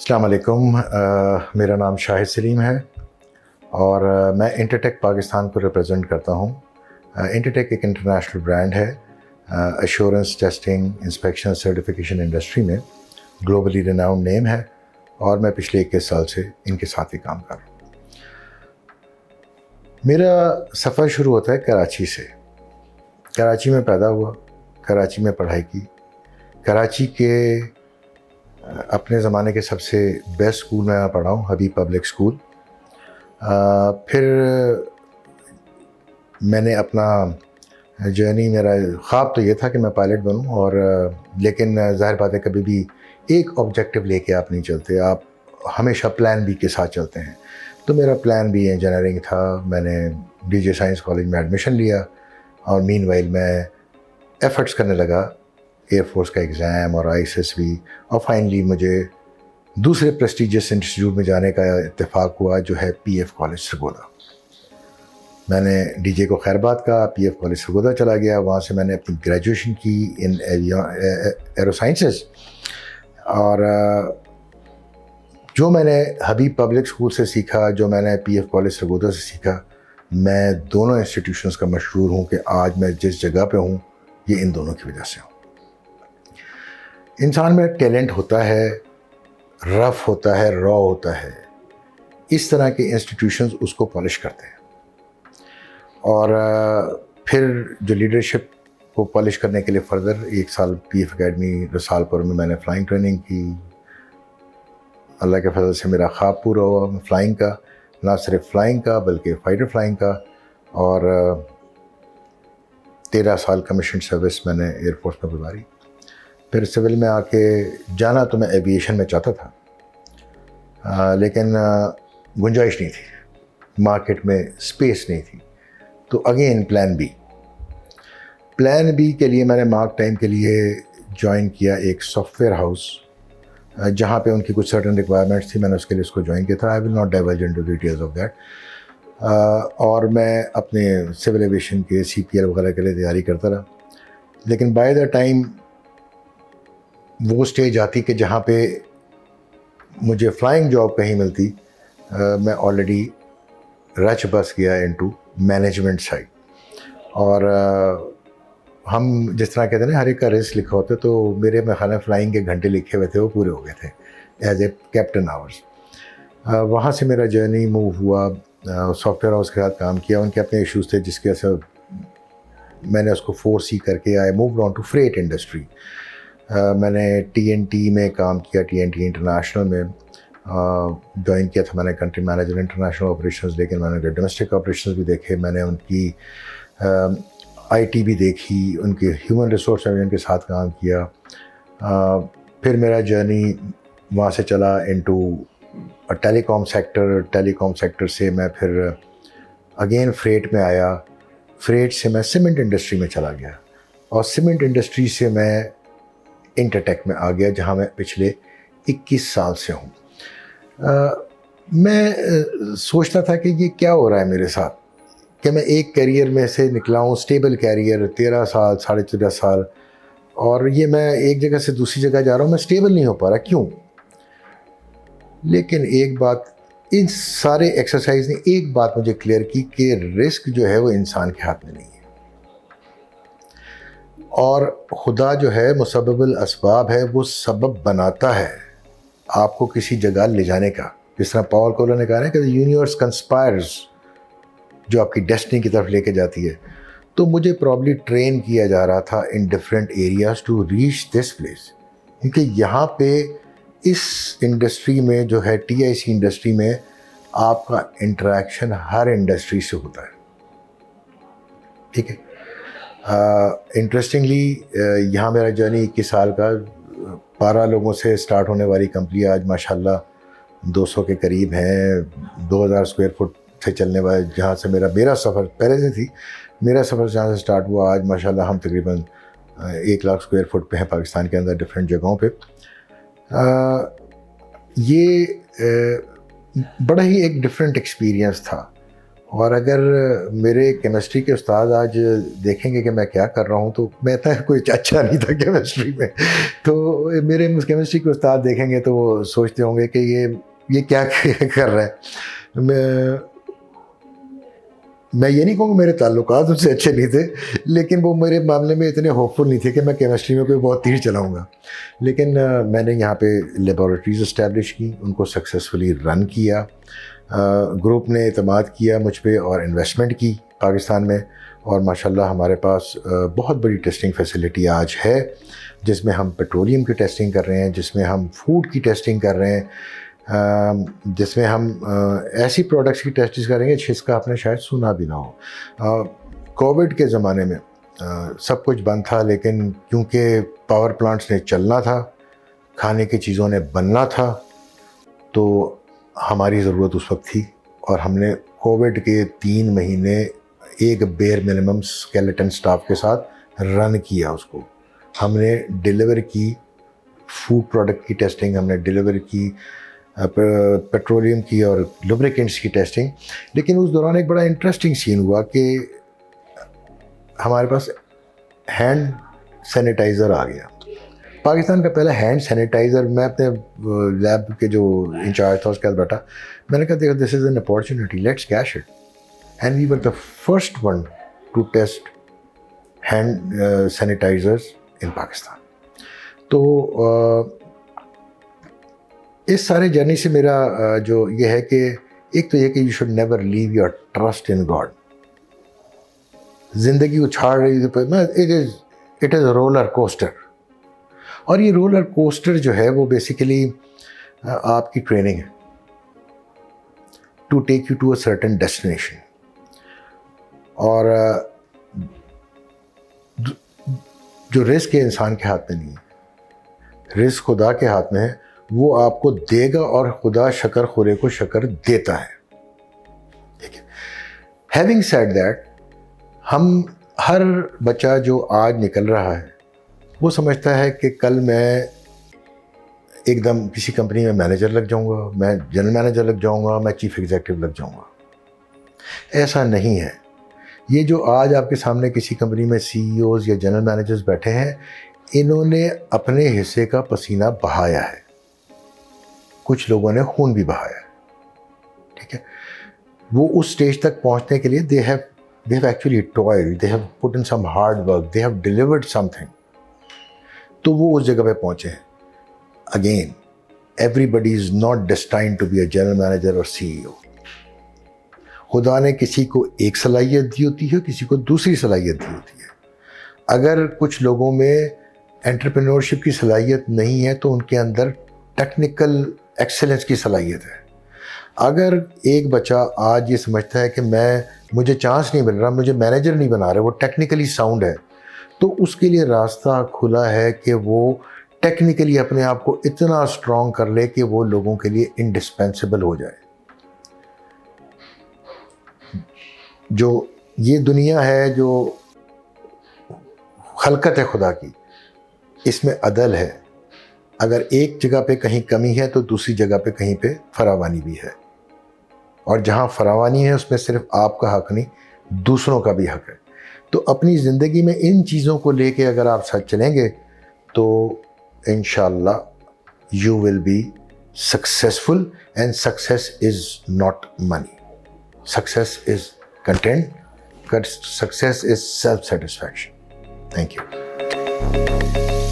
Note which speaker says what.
Speaker 1: السلام علیکم، میرا نام شاہد سلیم ہے اور میں انٹرٹیک پاکستان کو ریپرزینٹ کرتا ہوں۔ انٹرٹیک ایک انٹرنیشنل برانڈ ہے assurance testing inspection certification industry میں، گلوبلی ریناؤنڈ نیم ہے اور میں پچھلے 21 سال سے ان کے ساتھ ہی کام کر رہا ہوں۔ میرا سفر شروع ہوتا ہے کراچی سے۔ کراچی میں پیدا ہوا، کراچی میں پڑھائی کی، کراچی کے اپنے زمانے کے سب سے بیسٹ اسکول میں پڑھا ہوں، حبیب پبلک اسکول۔ پھر میں نے اپنا جرنی، میرا خواب تو یہ تھا کہ میں پائلٹ بنوں، اور لیکن ظاہر بات ہے کبھی بھی ایک آبجیکٹیو لے کے آپ نہیں چلتے، آپ ہمیشہ پلان بی کے ساتھ چلتے ہیں۔ تو میرا پلان بی انجینئرنگ تھا۔ میں نے ڈی جے سائنس کالج میں ایڈمیشن لیا اور مین وائل میں ایفرٹس کرنے لگا ایئر فورس کا ایگزام اور ISSB، اور فائنلی مجھے دوسرے پریسٹیجیس انسٹیٹیوٹ میں جانے کا اتفاق ہوا جو ہے PF کالج سرگودا۔ میں نے DJ کو خیر بات کہا، PF کالج سرگودا چلا گیا۔ وہاں سے میں نے اپنی گریجویشن کی ان ایرو سائنسز، اور جو میں نے حبیب پبلک اسکول سے سیکھا، جو میں نے PF کالج سرگودا سے سیکھا، میں دونوں انسٹیٹیوشنز کا مشہور ہوں کہ آج میں جس جگہ پہ ہوں یہ ان دونوں کی وجہ سے ہوں۔ انسان میں ٹیلنٹ ہوتا ہے، رف ہوتا ہے، را ہوتا ہے، اس طرح کے انسٹیٹیوشنز اس کو پالش کرتے ہیں، اور پھر جو لیڈرشپ کو پالش کرنے کے لیے فردر 1 سال PF اکیڈمی رسال پور میں نے فلائنگ ٹریننگ کی۔ اللہ کے فضل سے میرا خواب پورا ہوا فلائنگ کا، نہ صرف فلائنگ کا بلکہ فائٹر فلائنگ کا، اور 13 سال کمیشن سروس میں نے ایئر فورس میں گزاری۔ پھر سول میں آ کے جانا تو میں ایویشن میں چاہتا تھا، لیکن گنجائش نہیں تھی، مارکیٹ میں اسپیس نہیں تھی۔ تو اگین پلان بی کے لیے میں نے مارک ٹائم کے لیے جوائن کیا ایک سافٹ ویئر ہاؤس، جہاں پہ ان کی کچھ سرٹن ریکوائرمنٹس تھی۔ میں نے اس کے لیے اس کو جوائن کیا تھا۔ I will not diverge into details of that. اور میں اپنے سول ایویشن کے CPL وغیرہ کے لیے تیاری کرتا رہا، لیکن بائی دا ٹائم وہ اسٹیج آتی کہ جہاں پہ مجھے فلائنگ جاب کہیں ملتی، میں آلریڈی رچ بس گیا انٹو مینجمنٹ سائڈ۔ اور ہم جس طرح کہتے ہیں نا، ہر ایک کا ریس لکھا ہوتا ہے، تو میرے میں خیال ہے فلائنگ کے گھنٹے لکھے ہوئے تھے، وہ پورے ہو گئے تھے ایز اے کیپٹن آورس۔ وہاں سے میرا جرنی موو ہوا، سافٹ ویئر ہاؤس کے ساتھ کام کیا۔ ان کے اپنے ایشوز تھے جس کی وجہ سے میں نے اس کو 4C کر کے I moved on to freight industry. میں نے TNT میں کام کیا، TNT انٹرنیشنل میں جوائن کیا تھا میں نے کنٹری مینیجر انٹرنیشنل آپریشنز، لیکن میں نے ڈومیسٹک آپریشنز بھی دیکھے، میں نے ان کی IT بھی دیکھی، ان کے ہیومن ریسورس میں کے ساتھ کام کیا۔ پھر میرا جرنی وہاں سے چلا انٹو ٹیلی کام سیکٹر۔ ٹیلی کام سیکٹر سے میں پھر اگین فریٹ میں آیا، فریٹ سے میں سیمنٹ انڈسٹری میں چلا گیا، اور سیمنٹ انڈسٹری سے میں انٹرٹیک میں آ گیا، جہاں میں پچھلے 21 سال سے ہوں۔ میں سوچتا تھا کہ یہ کیا ہو رہا ہے میرے ساتھ، کہ میں ایک کیریئر میں سے نکلا ہوں، اسٹیبل کیریئر 13 سال 13.5 سال، اور یہ میں ایک جگہ سے دوسری جگہ جا رہا ہوں، میں اسٹیبل نہیں ہو پا رہا، کیوں؟ لیکن ایک بات، ان سارے ایکسرسائز نے ایک بات مجھے کلیئر کی کہ رسک جو ہے وہ انسان کے ہاتھ میں نہیں ہے، اور خدا جو ہے مسبب الاسباب ہے، وہ سبب بناتا ہے آپ کو کسی جگہ لے جانے کا۔ جس طرح پاول کوئلو نے کہا نا کہ the universe conspires، جو آپ کی ڈیسٹنی کی طرف لے کے جاتی ہے۔ تو مجھے پرابلی ٹرین کیا جا رہا تھا in different areas to reach this place, کیونکہ یہاں پہ اس انڈسٹری میں جو ہے TIC انڈسٹری میں آپ کا انٹریکشن ہر انڈسٹری سے ہوتا ہے، ٹھیک ہے۔ انٹرسٹنگلی یہاں میرا جرنی 21 سال کا، 12 لوگوں سے سٹارٹ ہونے والی کمپنی آج ماشاءاللہ 200 کے قریب ہیں، 2000 اسکوائر فٹ سے چلنے والے، جہاں سے میرا سفر پہلے سے تھی، میرا سفر جہاں سے سٹارٹ ہوا، آج ماشاءاللہ ہم تقریباً 1 لاکھ اسکوائر فٹ پہ ہیں پاکستان کے اندر ڈفرینٹ جگہوں پہ۔ یہ بڑا ہی ایک ڈفرینٹ ایکسپیرینس تھا، اور اگر میرے کیمسٹری کے استاد آج دیکھیں گے کہ میں کیا کر رہا ہوں تو میں اتنا کوئی اچھا نہیں تھا کیمسٹری میں، تو میرے کیمسٹری کے استاد دیکھیں گے تو وہ سوچتے ہوں گے کہ یہ کیا کر رہا ہے. میں یہ نہیں کہوں کہ میرے تعلقات ان سے اچھے نہیں تھے، لیکن وہ میرے معاملے میں اتنے ہوپ فل نہیں تھے کہ میں کیمسٹری میں کوئی بہت تیر چلاؤں گا. لیکن میں نے یہاں پہ لیبارٹریز اسٹیبلش کی، ان کو سکسیزفلی رن کیا. گروپ نے اعتماد کیا مجھ پہ اور انویسٹمنٹ کی پاکستان میں، اور ماشاءاللہ ہمارے پاس بہت بڑی ٹیسٹنگ فیسلٹی آج ہے، جس میں ہم پیٹرولیم کی ٹیسٹنگ کر رہے ہیں، جس میں ہم فوڈ کی ٹیسٹنگ کر رہے ہیں، جس میں ہم ایسی پروڈکٹس کی ٹیسٹنگ کریں گے جس کا آپ نے شاید سنا بھی نہ ہو. کووڈ کے زمانے میں سب کچھ بند تھا، لیکن کیونکہ پاور پلانٹس نے چلنا تھا، کھانے کی چیزوں نے بننا تھا، تو ہماری ضرورت اس وقت تھی، اور ہم نے کووڈ کے 3 مہینے ایک بیئر منیمم اسکیلیٹن سٹاف کے ساتھ رن کیا اس کو. ہم نے ڈیلیور کی فوڈ پروڈکٹ کی ٹیسٹنگ، ہم نے ڈیلیور کی پیٹرولیم کی اور لوبریکنٹس کی ٹیسٹنگ. لیکن اس دوران ایک بڑا انٹرسٹنگ سین ہوا کہ ہمارے پاس ہینڈ سینیٹائزر آ گیا. پاکستان کا پہلا ہینڈ سینیٹائزر، میں اپنے لیب کے جو انچارج تھا اس کے ساتھ بیٹھا، میں نے کہا دیکھو this is an opportunity, let's cash it. And we were the first one to test hand sanitisers in Pakistan. تو اس سارے جرنی سے میرا جو یہ ہے کہ ایک تو یہ کہ you should never leave your trust in God. زندگی اچھاڑ رہی ہے، it is a roller coaster, اور یہ رولر کوسٹر جو ہے وہ بیسیکلی آپ کی ٹریننگ ہے to take you to a certain destination. اور جو رزق ہے انسان کے ہاتھ میں نہیں ہے، رزق خدا کے ہاتھ میں ہے، وہ آپ کو دے گا، اور خدا شکر خورے کو شکر دیتا ہے. ٹھیک ہے. ہیونگ سیڈ دیٹ، ہم ہر بچہ جو آج نکل رہا ہے وہ سمجھتا ہے کہ کل میں ایک دم کسی کمپنی میں مینیجر لگ جاؤں گا، میں جنرل مینیجر لگ جاؤں گا، میں چیف ایگزیکٹو لگ جاؤں گا. ایسا نہیں ہے. یہ جو آج آپ کے سامنے کسی کمپنی میں سی ای اوز یا جنرل مینیجرز بیٹھے ہیں، انہوں نے اپنے حصے کا پسینہ بہایا ہے، کچھ لوگوں نے خون بھی بہایا ہے. ٹھیک ہے. وہ اس سٹیج تک پہنچنے کے لیے they have actually toiled, they have put in some hard work, they have delivered something. تو وہ اس جگہ پہ پہنچے ہیں. Again, everybody is not destined to be a general manager or CEO. خدا نے کسی کو ایک صلاحیت دی ہوتی ہے، کسی کو دوسری صلاحیت دی ہوتی ہے. اگر کچھ لوگوں میں انٹرپرینورشپ کی صلاحیت نہیں ہے تو ان کے اندر ٹیکنیکل ایکسلنس کی صلاحیت ہے. اگر ایک بچہ آج یہ سمجھتا ہے کہ مجھے چانس نہیں مل رہا، مجھے مینیجر نہیں بنا رہے، وہ ٹیکنیکلی ساؤنڈ ہے، تو اس کے لیے راستہ کھلا ہے کہ وہ ٹیکنیکلی اپنے آپ کو اتنا اسٹرانگ کر لے کہ وہ لوگوں کے لیے انڈسپینسیبل ہو جائے. جو یہ دنیا ہے، جو خلقت ہے خدا کی، اس میں عدل ہے. اگر ایک جگہ پہ کہیں کمی ہے تو دوسری جگہ پہ کہیں پہ فراوانی بھی ہے، اور جہاں فراوانی ہے اس میں صرف آپ کا حق نہیں، دوسروں کا بھی حق ہے. تو اپنی زندگی میں ان چیزوں کو لے کے اگر آپ ساتھ چلیں گے تو انشاءاللہ you will be successful. And success is not money, success is content, success is self satisfaction. Thank you.